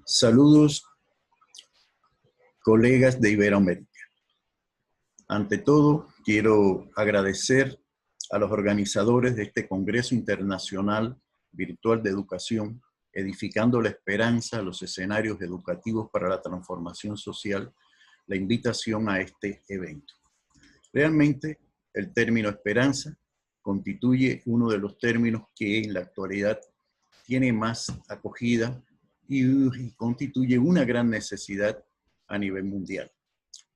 Saludos, colegas de Iberoamérica. Ante todo, quiero agradecer a los organizadores de este Congreso Internacional Virtual de Educación, Edificando la Esperanza, los escenarios educativos para la transformación social, la invitación a este evento. Realmente, el término esperanza constituye uno de los términos que en la actualidad tiene más acogida y constituye una gran necesidad a nivel mundial.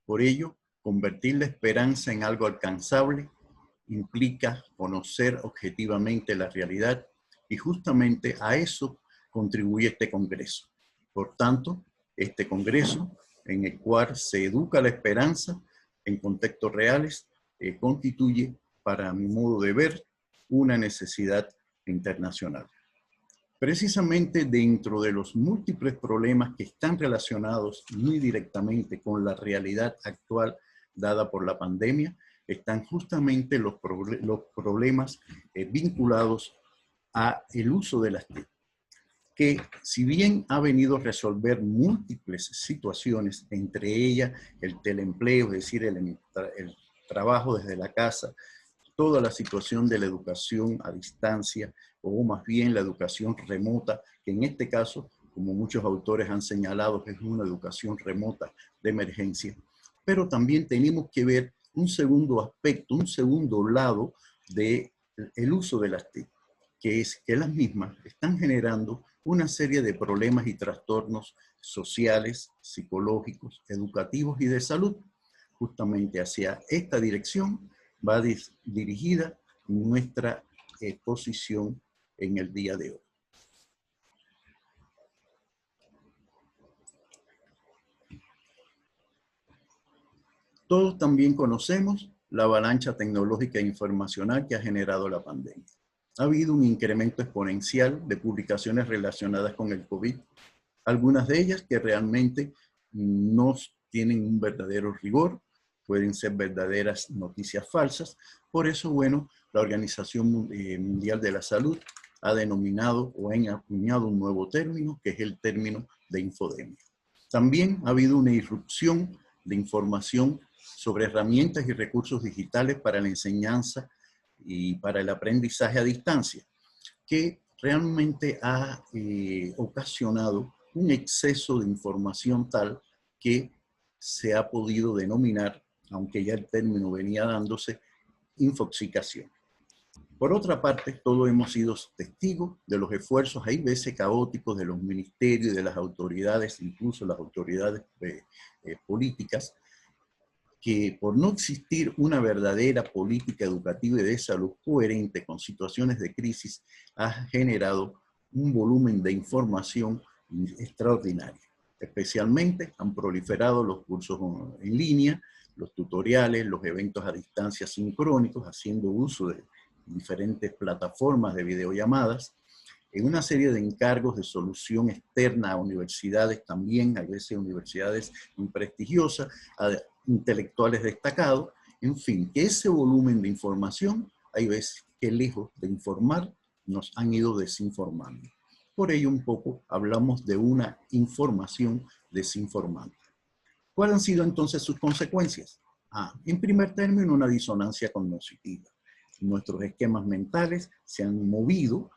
Por ello, convertir la esperanza en algo alcanzable implica conocer objetivamente la realidad y justamente a eso contribuye este Congreso. Por tanto, este Congreso en el cual se educa la esperanza en contextos reales constituye, para mi modo de ver, una necesidad internacional. Precisamente dentro de los múltiples problemas que están relacionados muy directamente con la realidad actual dada por la pandemia, están justamente los problemas vinculados al uso de las TIC, que si bien ha venido a resolver múltiples situaciones, entre ellas el teleempleo, es decir, el trabajo desde la casa, toda la situación de la educación a distancia, o más bien la educación remota, que en este caso, como muchos autores han señalado, es una educación remota de emergencia. Pero también tenemos que ver un segundo aspecto, un segundo lado del uso de las TIC, que es que las mismas están generando una serie de problemas y trastornos sociales, psicológicos, educativos y de salud. Justamente hacia esta dirección va dirigida nuestra exposición en el día de hoy. Todos también conocemos la avalancha tecnológica e informacional que ha generado la pandemia. Ha habido un incremento exponencial de publicaciones relacionadas con el COVID, algunas de ellas que realmente no tienen un verdadero rigor, pueden ser verdaderas noticias falsas. Por eso, bueno, la Organización Mundial de la Salud ha denominado o ha acuñado un nuevo término, que es el término de infodemia. También ha habido una irrupción de información sobre herramientas y recursos digitales para la enseñanza y para el aprendizaje a distancia, que realmente ha ocasionado un exceso de información tal que se ha podido denominar, aunque ya el término venía dándose, infoxicación. Por otra parte, todos hemos sido testigos de los esfuerzos, hay veces caóticos, de los ministerios y de las autoridades, incluso las autoridades políticas, que por no existir una verdadera política educativa y de salud coherente con situaciones de crisis, ha generado un volumen de información extraordinario. Especialmente han proliferado los cursos en línea, los tutoriales, los eventos a distancia sincrónicos, haciendo uso de diferentes plataformas de videollamadas, en una serie de encargos de solución externa a universidades también, a veces universidades muy prestigiosas, a intelectuales destacados, en fin, que ese volumen de información, hay veces que lejos de informar, nos han ido desinformando. Por ello un poco hablamos de una información desinformante. ¿Cuáles han sido entonces sus consecuencias? En primer término, una disonancia cognitiva. Nuestros esquemas mentales se han movido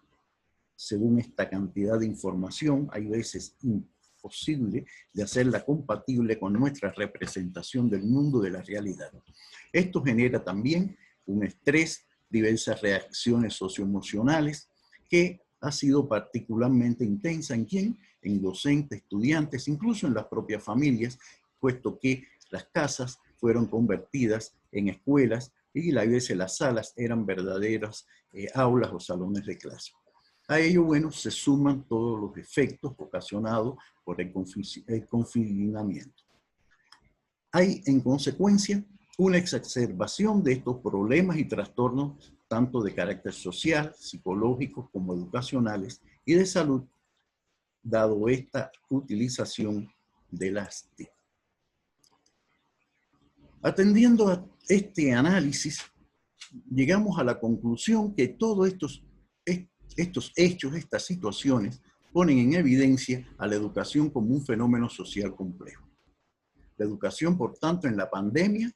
según esta cantidad de información, hay veces imposible de hacerla compatible con nuestra representación del mundo de la realidad. Esto genera también un estrés, diversas reacciones socioemocionales que ha sido particularmente intensa ¿en quién? En docentes, estudiantes, incluso en las propias familias, puesto que las casas fueron convertidas en escuelas y a veces las salas eran verdaderas aulas o salones de clase. A ello, bueno, se suman todos los efectos ocasionados por el confinamiento. Hay, en consecuencia, una exacerbación de estos problemas y trastornos, tanto de carácter social, psicológico, como educacionales y de salud, dado esta utilización de las TIC. Atendiendo a este análisis, llegamos a la conclusión que todos estos hechos, estas situaciones, ponen en evidencia a la educación como un fenómeno social complejo. La educación, por tanto, en la pandemia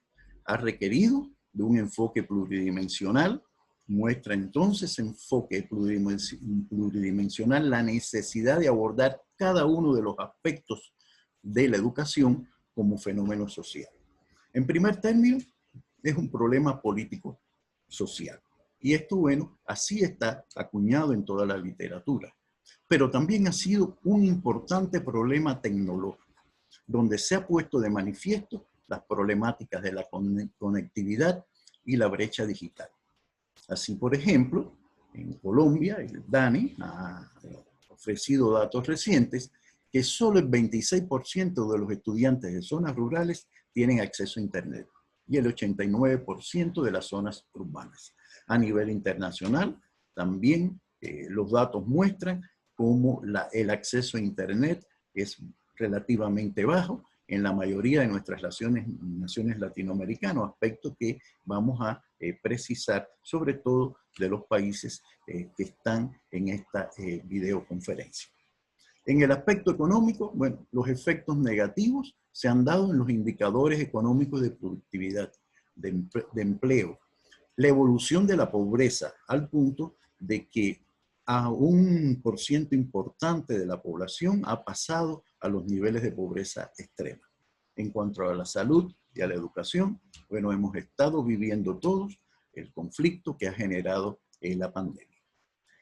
ha requerido de un enfoque pluridimensional. Muestra entonces enfoque pluridimensional la necesidad de abordar cada uno de los aspectos de la educación como fenómeno social. En primer término, es un problema político social. Y esto, bueno, así está acuñado en toda la literatura. Pero también ha sido un importante problema tecnológico, donde se ha puesto de manifiesto las problemáticas de la conectividad y la brecha digital. Así, por ejemplo, en Colombia, el DANE ha ofrecido datos recientes que solo el 26% de los estudiantes de zonas rurales tienen acceso a Internet y el 89% de las zonas urbanas. A nivel internacional, también los datos muestran cómo el acceso a Internet es relativamente bajo en la mayoría de nuestras naciones latinoamericanas, aspecto que vamos a precisar, sobre todo de los países que están en esta videoconferencia. En el aspecto económico, bueno, los efectos negativos se han dado en los indicadores económicos de productividad, de empleo, la evolución de la pobreza, al punto de que a un porciento importante de la población ha pasado a los niveles de pobreza extrema. En cuanto a la salud y a la educación, bueno, hemos estado viviendo todos el conflicto que ha generado la pandemia.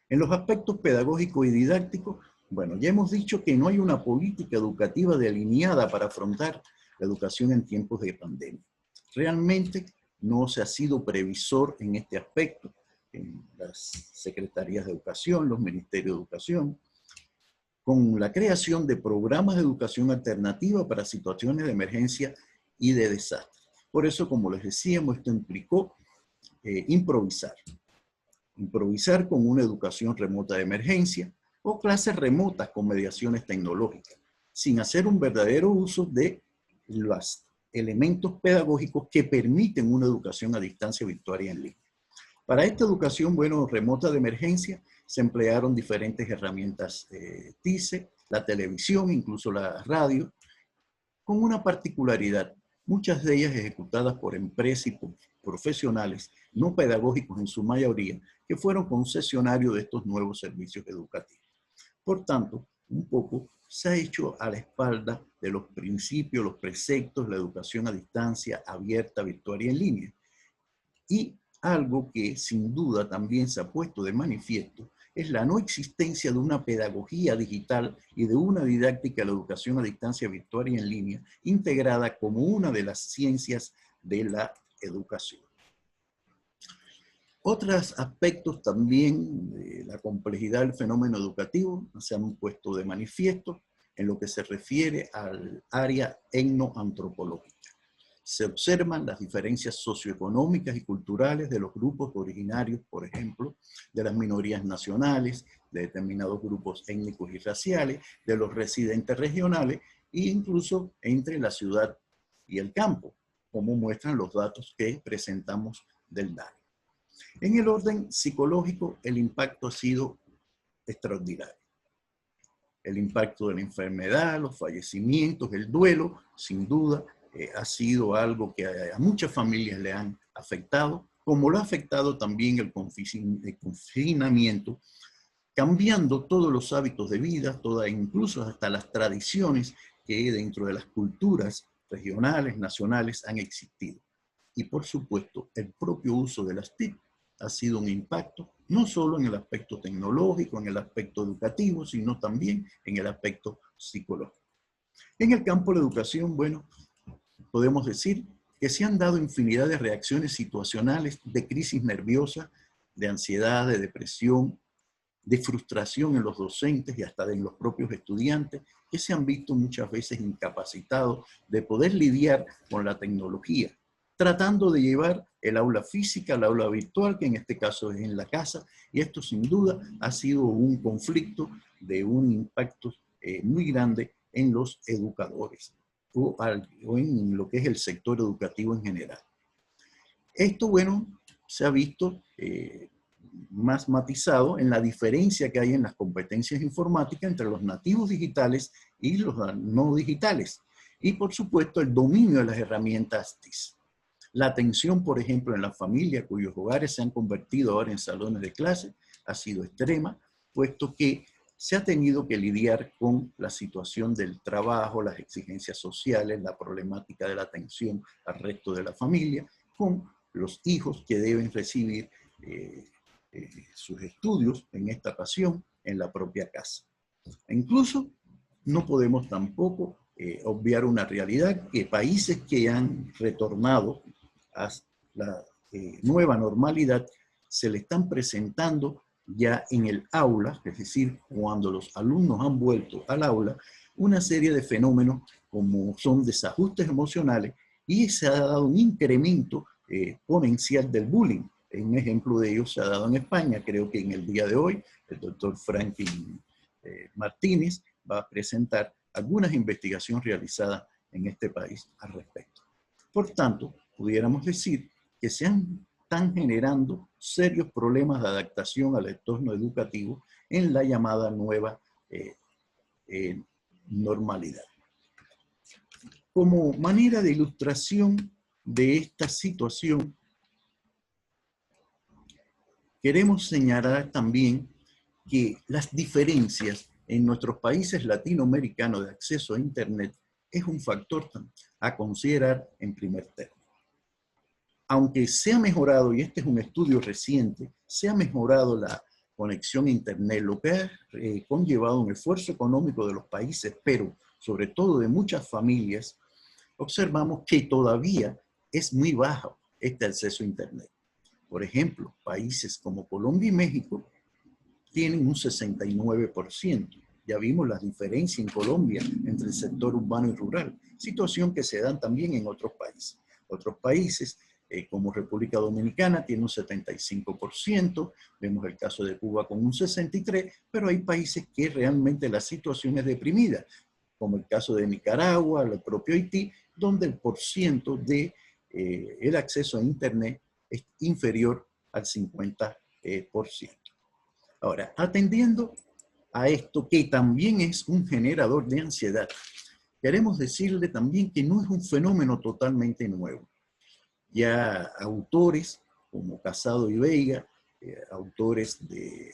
En los aspectos pedagógicos y didácticos, bueno, ya hemos dicho que no hay una política educativa delineada para afrontar la educación en tiempos de pandemia. Realmente no se ha sido previsor en este aspecto en las secretarías de educación, los ministerios de educación, con la creación de programas de educación alternativa para situaciones de emergencia y de desastre. Por eso, como les decíamos, esto implicó improvisar con una educación remota de emergencia o clases remotas con mediaciones tecnológicas, sin hacer un verdadero uso de los elementos pedagógicos que permiten una educación a distancia virtual y en línea. Para esta educación, bueno, remota de emergencia, se emplearon diferentes herramientas TICE, la televisión, incluso la radio, con una particularidad, muchas de ellas ejecutadas por empresas y por profesionales no pedagógicos en su mayoría, que fueron concesionarios de estos nuevos servicios educativos. Por tanto, un poco se ha hecho a la espalda de los principios, los preceptos, la educación a distancia, abierta, virtual y en línea. Y algo que sin duda también se ha puesto de manifiesto es la no existencia de una pedagogía digital y de una didáctica de la educación a distancia virtual y en línea integrada como una de las ciencias de la educación. Otros aspectos también de la complejidad del fenómeno educativo se han puesto de manifiesto en lo que se refiere al área etnoantropológica. Se observan las diferencias socioeconómicas y culturales de los grupos originarios, por ejemplo, de las minorías nacionales, de determinados grupos étnicos y raciales, de los residentes regionales e incluso entre la ciudad y el campo, como muestran los datos que presentamos del DANE. En el orden psicológico, el impacto ha sido extraordinario. El impacto de la enfermedad, los fallecimientos, el duelo, sin duda, ha sido algo que a muchas familias le han afectado, como lo ha afectado también el confinamiento, cambiando todos los hábitos de vida, incluso hasta las tradiciones que dentro de las culturas regionales, nacionales han existido. Y por supuesto, el propio uso de las TIC ha sido un impacto, no solo en el aspecto tecnológico, en el aspecto educativo, sino también en el aspecto psicológico. En el campo de la educación, bueno, podemos decir que se han dado infinidad de reacciones situacionales de crisis nerviosa, de ansiedad, de depresión, de frustración en los docentes y hasta en los propios estudiantes, que se han visto muchas veces incapacitados de poder lidiar con la tecnología, tratando de llevar el aula física al aula virtual, que en este caso es en la casa, y esto sin duda ha sido un conflicto de un impacto muy grande en los educadores o en lo que es el sector educativo en general. Esto, bueno, se ha visto más matizado en la diferencia que hay en las competencias informáticas entre los nativos digitales y los no digitales. Y por supuesto el dominio de las herramientas TIC. La atención, por ejemplo, en la familia cuyos hogares se han convertido ahora en salones de clase ha sido extrema, puesto que se ha tenido que lidiar con la situación del trabajo, las exigencias sociales, la problemática de la atención al resto de la familia, con los hijos que deben recibir sus estudios en esta ocasión en la propia casa. E incluso no podemos tampoco obviar una realidad que países que han retornado a la nueva normalidad se le están presentando ya en el aula, es decir, cuando los alumnos han vuelto al aula, una serie de fenómenos como son desajustes emocionales y se ha dado un incremento exponencial del bullying. Un ejemplo de ello se ha dado en España. Creo que en el día de hoy el doctor Franklin Martínez va a presentar algunas investigaciones realizadas en este país al respecto. Por tanto, pudiéramos decir que están generando serios problemas de adaptación al entorno educativo en la llamada nueva normalidad. Como manera de ilustración de esta situación, queremos señalar también que las diferencias en nuestros países latinoamericanos de acceso a Internet es un factor a considerar en primer término. Aunque se ha mejorado, y este es un estudio reciente, se ha mejorado la conexión a Internet, lo que ha conllevado un esfuerzo económico de los países, pero sobre todo de muchas familias, observamos que todavía es muy bajo este acceso a Internet. Por ejemplo, países como Colombia y México tienen un 69%. Ya vimos las diferencias en Colombia entre el sector urbano y rural, situación que se dan también en otros países. Otros países como República Dominicana tiene un 75%, vemos el caso de Cuba con un 63%, pero hay países que realmente la situación es deprimida, como el caso de Nicaragua, el propio Haití, donde el porciento de el acceso a Internet es inferior al 50%. Ahora, atendiendo a esto, que también es un generador de ansiedad, queremos decirle también que no es un fenómeno totalmente nuevo. Ya autores como Casado y Veiga, autores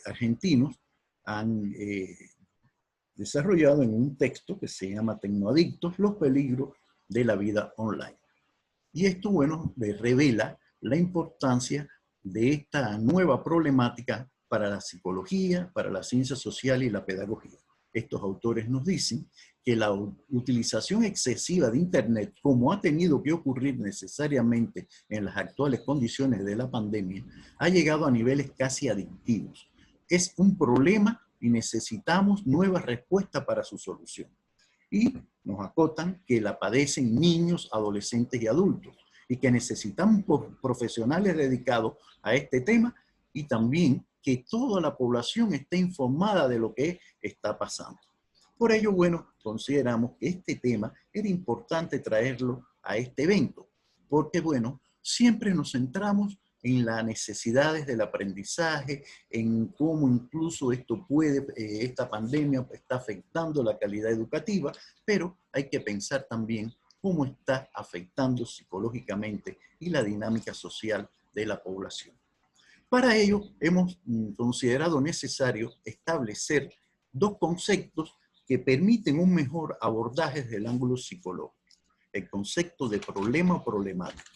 argentinos, han desarrollado en un texto que se llama Tecnoadictos, los peligros de la vida online. Y esto, bueno, revela la importancia de esta nueva problemática para la psicología, para la ciencia social y la pedagogía. Estos autores nos dicen que la utilización excesiva de Internet, como ha tenido que ocurrir necesariamente en las actuales condiciones de la pandemia, ha llegado a niveles casi adictivos. Es un problema y necesitamos nuevas respuestas para su solución. Y nos acotan que la padecen niños, adolescentes y adultos, y que necesitamos profesionales dedicados a este tema y también que toda la población esté informada de lo que está pasando. Por ello, bueno, consideramos que este tema era importante traerlo a este evento, porque, bueno, siempre nos centramos en las necesidades del aprendizaje, en cómo incluso esta pandemia está afectando la calidad educativa, pero hay que pensar también cómo está afectando psicológicamente y la dinámica social de la población. Para ello, hemos considerado necesario establecer dos conceptos que permiten un mejor abordaje desde el ángulo psicológico. El concepto de problema o problemática,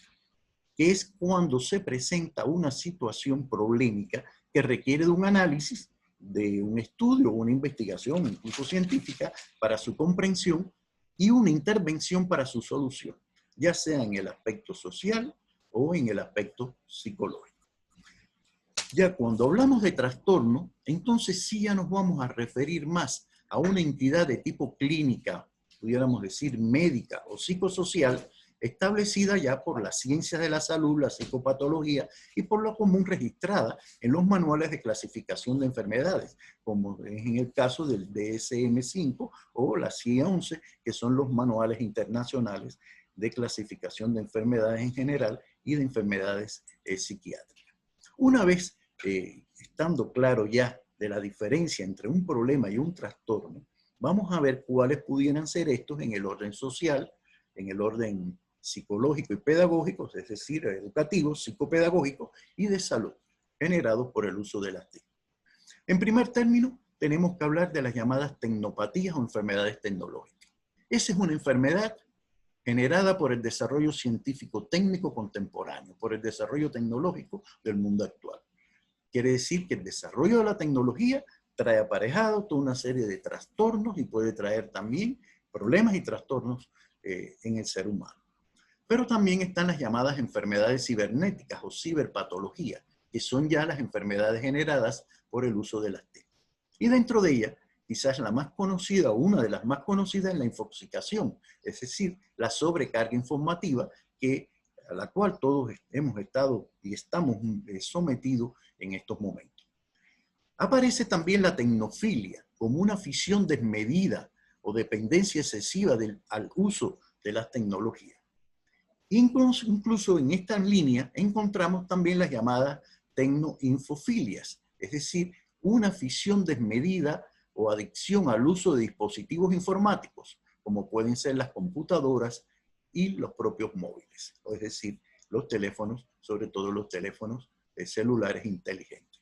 que es cuando se presenta una situación problemática que requiere de un análisis, de un estudio, una investigación, incluso científica, para su comprensión y una intervención para su solución, ya sea en el aspecto social o en el aspecto psicológico. Ya cuando hablamos de trastorno, entonces sí ya nos vamos a referir más a una entidad de tipo clínica, pudiéramos decir médica o psicosocial, establecida ya por las ciencias de la salud, la psicopatología y por lo común registrada en los manuales de clasificación de enfermedades, como es en el caso del DSM-5 o la CIE-11, que son los manuales internacionales de clasificación de enfermedades en general y de enfermedades psiquiátricas. Una vez estando claro ya de la diferencia entre un problema y un trastorno, vamos a ver cuáles pudieran ser estos en el orden social, en el orden psicológico y pedagógico, es decir, educativo, psicopedagógico y de salud, generados por el uso de las TIC. En primer término, tenemos que hablar de las llamadas tecnopatías o enfermedades tecnológicas. Esa es una enfermedad generada por el desarrollo científico técnico contemporáneo, por el desarrollo tecnológico del mundo actual. Quiere decir que el desarrollo de la tecnología trae aparejado toda una serie de trastornos y puede traer también problemas y trastornos en el ser humano. Pero también están las llamadas enfermedades cibernéticas o ciberpatologías, que son ya las enfermedades generadas por el uso de las TIC. Y dentro de ellas, quizás la más conocida o una de las más conocidas es la infoxicación, es decir, la sobrecarga informativa a la cual todos hemos estado y estamos sometidos en estos momentos. Aparece también la tecnofilia como una afición desmedida o dependencia excesiva al uso de las tecnologías. Incluso en esta línea encontramos también las llamadas tecnoinfofilias, es decir, una afición desmedida o adicción al uso de dispositivos informáticos, como pueden ser las computadoras y los propios móviles, es decir, los teléfonos, sobre todo los teléfonos celulares inteligentes.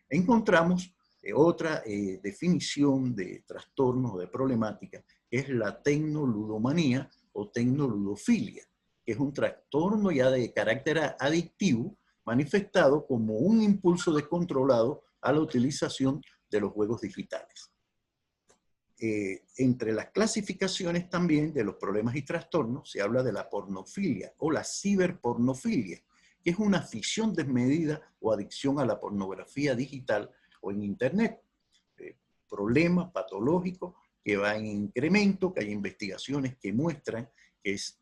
Encontramos otra definición de trastornos o de problemática, que es la tecnoludomanía o tecnoludofilia, que es un trastorno ya de carácter adictivo manifestado como un impulso descontrolado a la utilización de los juegos digitales. Entre las clasificaciones también de los problemas y trastornos se habla de la pornofilia o la ciberpornofilia, que es una afición desmedida o adicción a la pornografía digital o en internet. Problema patológico que va en incremento, que hay investigaciones que muestran que es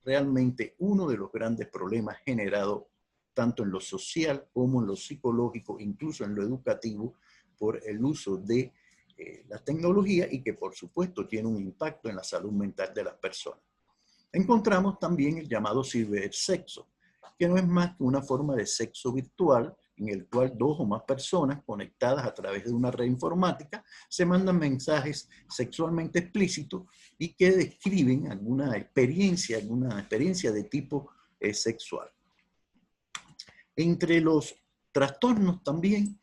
realmente uno de los grandes problemas generados tanto en lo social como en lo psicológico, incluso en lo educativo, por el uso de la tecnología y que por supuesto tiene un impacto en la salud mental de las personas. Encontramos también el llamado cibersexo, que no es más que una forma de sexo virtual en el cual dos o más personas conectadas a través de una red informática se mandan mensajes sexualmente explícitos y que describen alguna experiencia de tipo sexual. Entre los trastornos también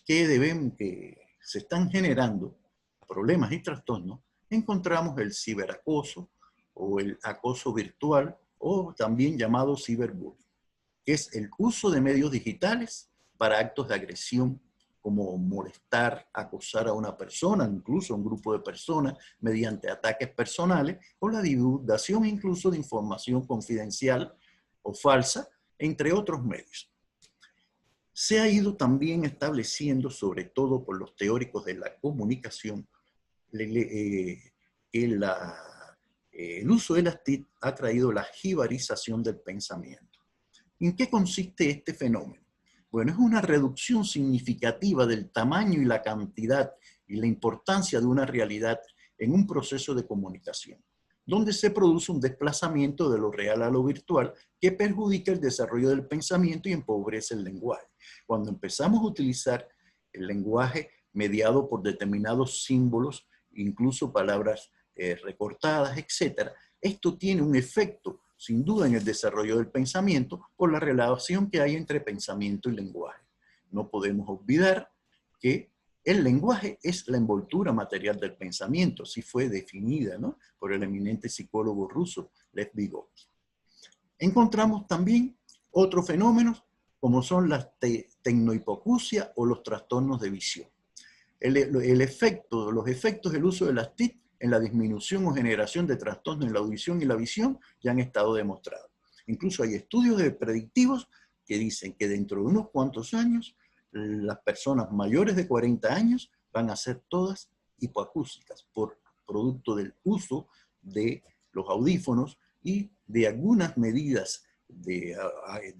que se están generando, problemas y trastornos, encontramos el ciberacoso o el acoso virtual o también llamado ciberbullying, que es el uso de medios digitales para actos de agresión como molestar, acosar a una persona, incluso a un grupo de personas, mediante ataques personales o la divulgación incluso de información confidencial o falsa, entre otros medios. Se ha ido también estableciendo, sobre todo por los teóricos de la comunicación, el uso de las TIC ha traído la jibarización del pensamiento. ¿En qué consiste este fenómeno? Bueno, es una reducción significativa del tamaño y la cantidad y la importancia de una realidad en un proceso de comunicación, donde se produce un desplazamiento de lo real a lo virtual que perjudica el desarrollo del pensamiento y empobrece el lenguaje. Cuando empezamos a utilizar el lenguaje mediado por determinados símbolos, incluso palabras recortadas, etc., esto tiene un efecto, sin duda, en el desarrollo del pensamiento por la relación que hay entre pensamiento y lenguaje. No podemos olvidar que el lenguaje es la envoltura material del pensamiento, así fue definida, ¿no?, por el eminente psicólogo ruso Lev Vygotsky. Encontramos también otros fenómenos como son la tecnohipoacusia o los trastornos de visión. Los efectos del uso de las TIC en la disminución o generación de trastornos en la audición y la visión ya han estado demostrados. Incluso hay estudios predictivos que dicen que dentro de unos cuantos años las personas mayores de 40 años van a ser todas hipoacústicas por producto del uso de los audífonos y de algunas medidas de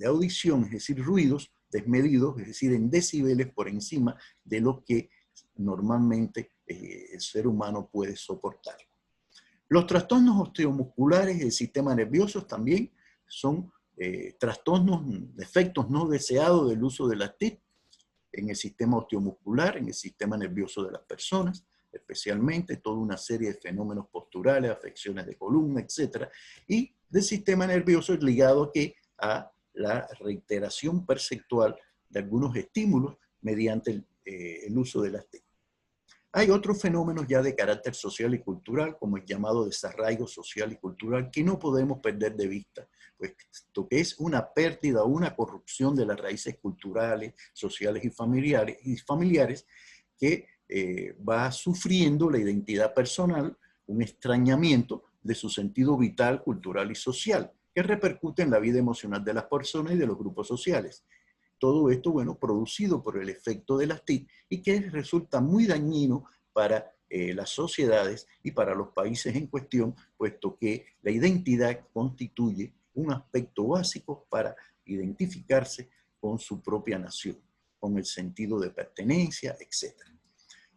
audición, es decir, ruidos desmedidos, es decir, en decibeles por encima de lo que normalmente el ser humano puede soportar. Los trastornos osteomusculares del sistema nervioso también son trastornos, efectos no deseados del uso de las TIC en el sistema osteomuscular, en el sistema nervioso de las personas, especialmente toda una serie de fenómenos posturales, afecciones de columna, etc. Y del sistema nervioso ligado a la reiteración perceptual de algunos estímulos mediante el uso de las TIC. Hay otros fenómenos ya de carácter social y cultural, como el llamado desarraigo social y cultural, que no podemos perder de vista, puesto que es una pérdida o una corrupción de las raíces culturales, sociales y familiares que va sufriendo la identidad personal, un extrañamiento de su sentido vital, cultural y social, que repercute en la vida emocional de las personas y de los grupos sociales. Todo esto, bueno, producido por el efecto de las TIC y que resulta muy dañino para las sociedades y para los países en cuestión, puesto que la identidad constituye un aspecto básico para identificarse con su propia nación, con el sentido de pertenencia, etc.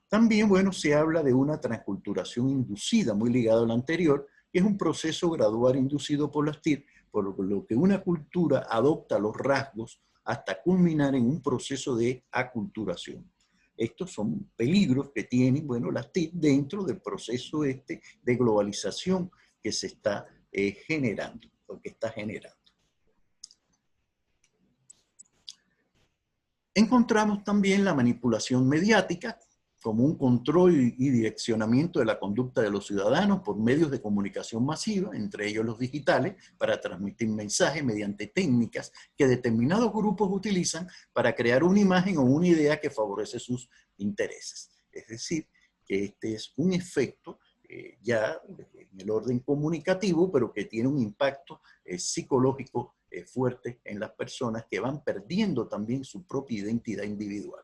También, bueno, se habla de una transculturación inducida, muy ligada a la anterior, que es un proceso gradual inducido por las TIC, por lo que una cultura adopta los rasgos hasta culminar en un proceso de aculturación. Estos son peligros que tienen, bueno, las TIC dentro del proceso de globalización que se está generando, o que está generando. Encontramos también la manipulación mediática como un control y direccionamiento de la conducta de los ciudadanos por medios de comunicación masiva, entre ellos los digitales, para transmitir mensajes mediante técnicas que determinados grupos utilizan para crear una imagen o una idea que favorece sus intereses. Es decir, que este es un efecto ya en el orden comunicativo, pero que tiene un impacto psicológico fuerte en las personas que van perdiendo también su propia identidad individual.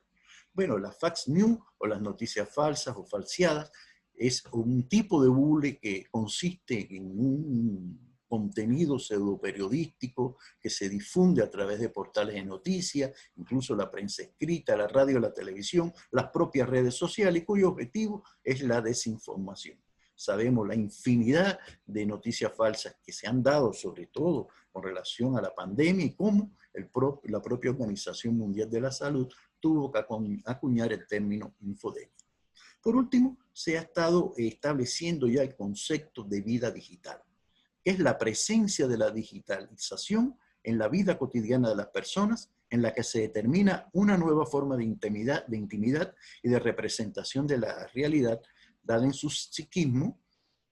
Bueno, las fake news o las noticias falsas o falseadas es un tipo de bullying que consiste en un contenido pseudoperiodístico que se difunde a través de portales de noticias, incluso la prensa escrita, la radio, la televisión, las propias redes sociales, cuyo objetivo es la desinformación. Sabemos la infinidad de noticias falsas que se han dado, sobre todo con relación a la pandemia y cómo la propia Organización Mundial de la Salud tuvo que acuñar el término infodemia. Por último, se ha estado estableciendo ya el concepto de vida digital, que es la presencia de la digitalización en la vida cotidiana de las personas, en la que se determina una nueva forma de intimidad y de representación de la realidad, dada en su psiquismo,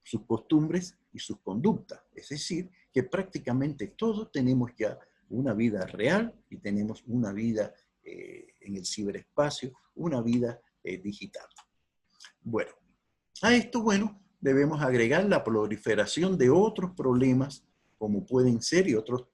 sus costumbres y sus conductas. Es decir, que prácticamente todos tenemos ya una vida real y tenemos una vida en el ciberespacio, una vida digital. Bueno, a esto, bueno, debemos agregar la proliferación de otros problemas, como pueden ser, y otros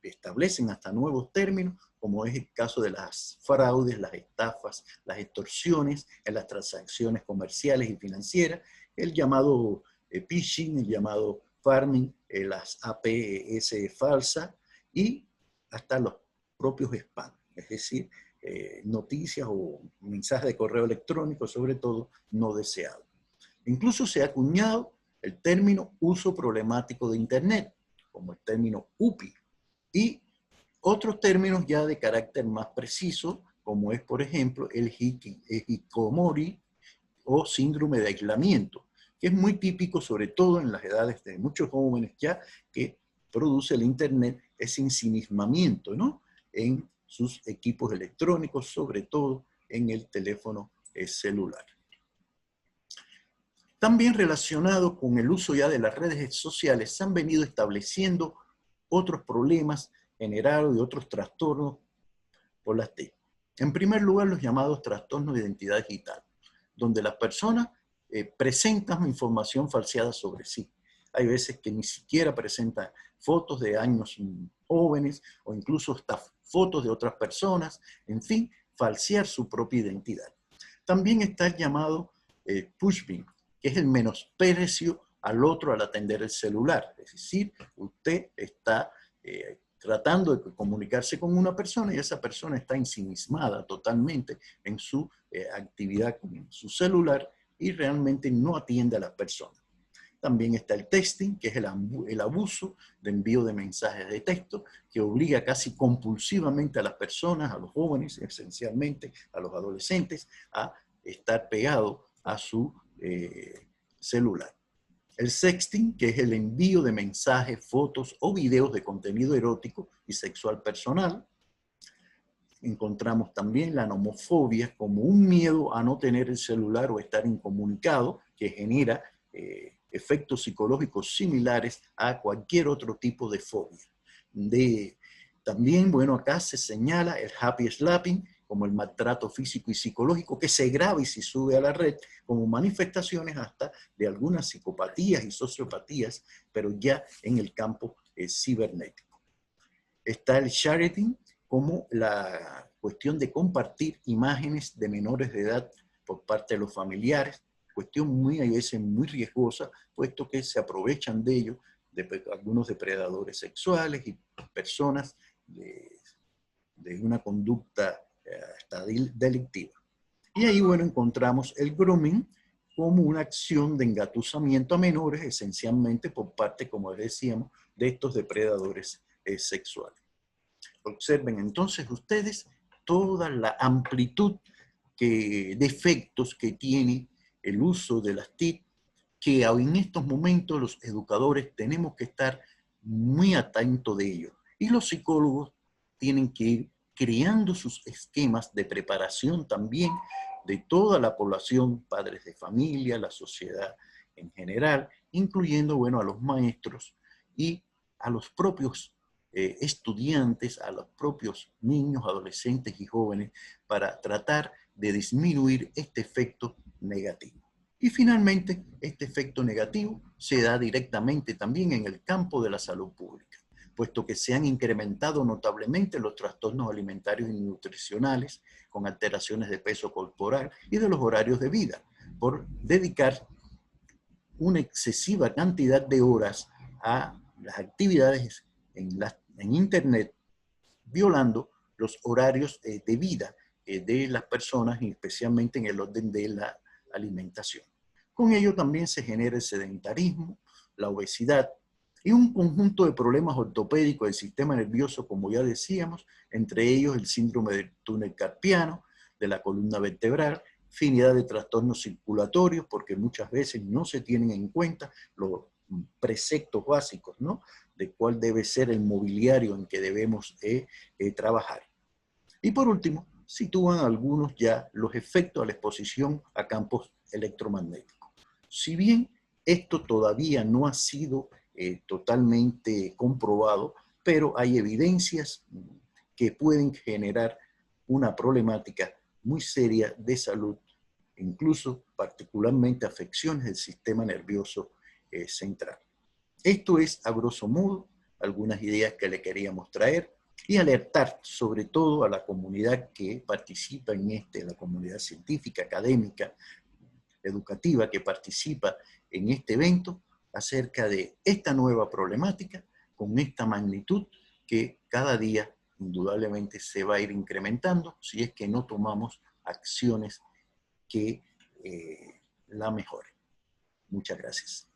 establecen hasta nuevos términos, como es el caso de las fraudes, las estafas, las extorsiones en las transacciones comerciales y financieras, el llamado phishing, el llamado farming, las APS falsas y hasta los propios spam, es decir, noticias o mensajes de correo electrónico, sobre todo no deseados. Incluso se ha acuñado el término uso problemático de Internet, como el término UPI, y otros términos ya de carácter más preciso, como es, por ejemplo, el hikikomori o síndrome de aislamiento, que es muy típico, sobre todo en las edades de muchos jóvenes ya, que produce el Internet ese ensimismamiento, ¿no?, en sus equipos electrónicos, sobre todo en el teléfono celular. También relacionado con el uso ya de las redes sociales, se han venido estableciendo otros problemas generados y otros trastornos por las TIC. En primer lugar, los llamados trastornos de identidad digital, donde las personas presentan información falseada sobre sí. Hay veces que ni siquiera presentan fotos de años jóvenes o incluso hasta fotos de otras personas, en fin, falsear su propia identidad. También está el llamado pushing, que es el menosprecio al otro al atender el celular. Es decir, usted está tratando de comunicarse con una persona y esa persona está ensimismada totalmente en su actividad con su celular y realmente no atiende a las personas. También está el texting, que es el abuso de envío de mensajes de texto, que obliga casi compulsivamente a las personas, a los jóvenes, esencialmente a los adolescentes, a estar pegados a su celular. El sexting, que es el envío de mensajes, fotos o videos de contenido erótico y sexual personal. Encontramos también la nomofobia como un miedo a no tener el celular o estar incomunicado, que genera efectos psicológicos similares a cualquier otro tipo de fobia. También, bueno, acá se señala el happy slapping como el maltrato físico y psicológico que se graba y se sube a la red como manifestaciones hasta de algunas psicopatías y sociopatías, pero ya en el campo cibernético. Está el sharing como la cuestión de compartir imágenes de menores de edad por parte de los familiares, cuestión muy, a veces muy riesgosa, puesto que se aprovechan de ello de algunos depredadores sexuales y personas de una conducta hasta delictiva. Y ahí, bueno, encontramos el grooming como una acción de engatusamiento a menores, esencialmente por parte, como decíamos, de estos depredadores sexuales. Observen entonces ustedes toda la amplitud de efectos que tiene el uso de las TIC, que en estos momentos los educadores tenemos que estar muy atentos de ello. Y los psicólogos tienen que ir creando sus esquemas de preparación también de toda la población, padres de familia, la sociedad en general, incluyendo, bueno, a los maestros y a los propios estudiantes, a los propios niños, adolescentes y jóvenes, para tratar de disminuir este efecto negativo. Y finalmente, este efecto negativo se da directamente también en el campo de la salud pública, puesto que se han incrementado notablemente los trastornos alimentarios y nutricionales con alteraciones de peso corporal y de los horarios de vida, por dedicar una excesiva cantidad de horas a las actividades en Internet, violando los horarios de vida de las personas, y especialmente en el orden de la alimentación. Con ello también se genera el sedentarismo, la obesidad y un conjunto de problemas ortopédicos del sistema nervioso, como ya decíamos, entre ellos el síndrome del túnel carpiano, de la columna vertebral, infinidad de trastornos circulatorios, porque muchas veces no se tienen en cuenta los preceptos básicos, ¿no?, de cuál debe ser el mobiliario en que debemos trabajar. Y por último, sitúan algunos ya los efectos de la exposición a campos electromagnéticos. Si bien esto todavía no ha sido totalmente comprobado, pero hay evidencias que pueden generar una problemática muy seria de salud, incluso particularmente afecciones del sistema nervioso central. Esto es, a grosso modo, algunas ideas que le queríamos traer y alertar sobre todo a la comunidad que participa en la comunidad científica, académica, educativa que participa en este evento, acerca de esta nueva problemática con esta magnitud que cada día indudablemente se va a ir incrementando si es que no tomamos acciones que la mejoren. Muchas gracias.